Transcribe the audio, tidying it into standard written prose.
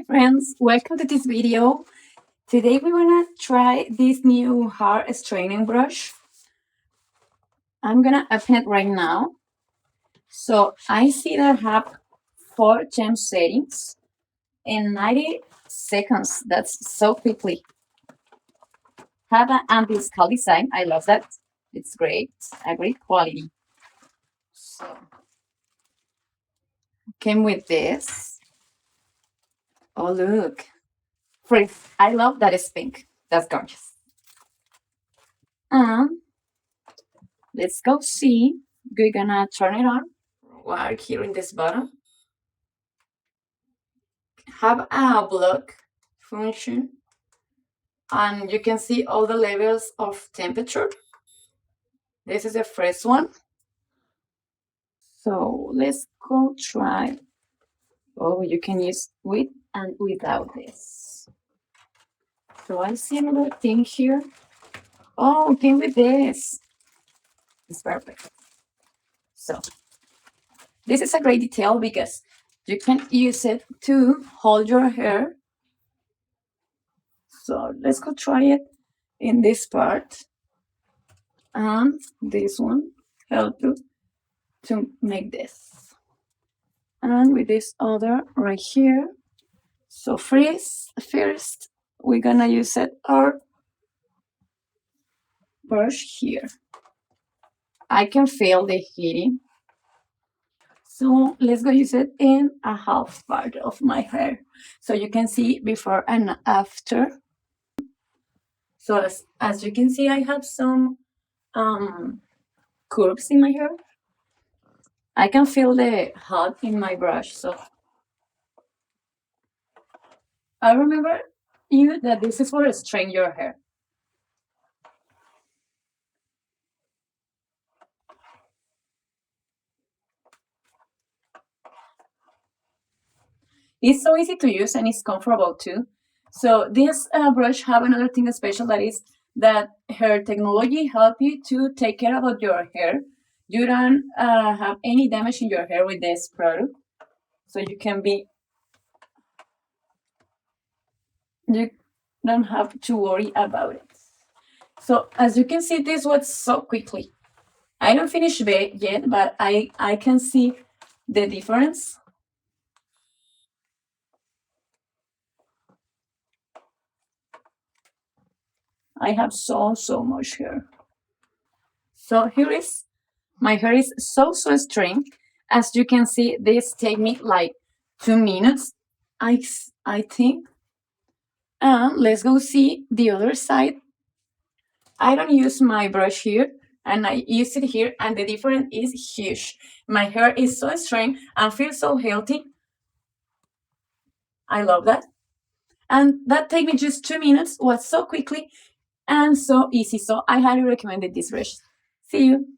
friends, welcome to this video. Today we want to try this new hair straightening brush. I'm gonna open it right now. So I see that I have 4 gem settings in 90 seconds. That's so quickly. Have an anti-scald design. I love that. It's great. A great quality. So came with this. Oh look. Frizz. I love that it's pink. That's gorgeous. And let's go see. We're gonna turn it on. Right here in this bottom. Have a block function. And you can see all the levels of temperature. This is the first one. So let's go try. Oh, you can use with and without this. So I see another thing here. Oh, came with this. It's perfect. So this is a great detail because you can use it to hold your hair. So let's go try it in this part. And this one help you to make this. And with this other right here. So Frizz, first we're gonna use our brush here. I can feel the heating. So let's go use it in a half part of my hair. So you can see before and after. So as you can see, I have some curves in my hair. I can feel the hot in my brush. So I remember you that this is for straighten your hair. It's so easy to use and it's comfortable too. So this brush have another thing special, that is that hair technology help you to take care about your hair. You don't have any damage in your hair with this product. So you don't have to worry about it. So as you can see, this was so quickly. I don't finish yet, but I can see the difference. I have so much hair. So here is my hair is so straight. As you can see, this take me like 2 minutes, I think. And let's go see the other side. I don't use my brush here, and I use it here, and the difference is huge. My hair is so straight and feels so healthy. I love that. And that take me just 2 minutes, was so quickly and so easy. So I highly recommend this brush. See you.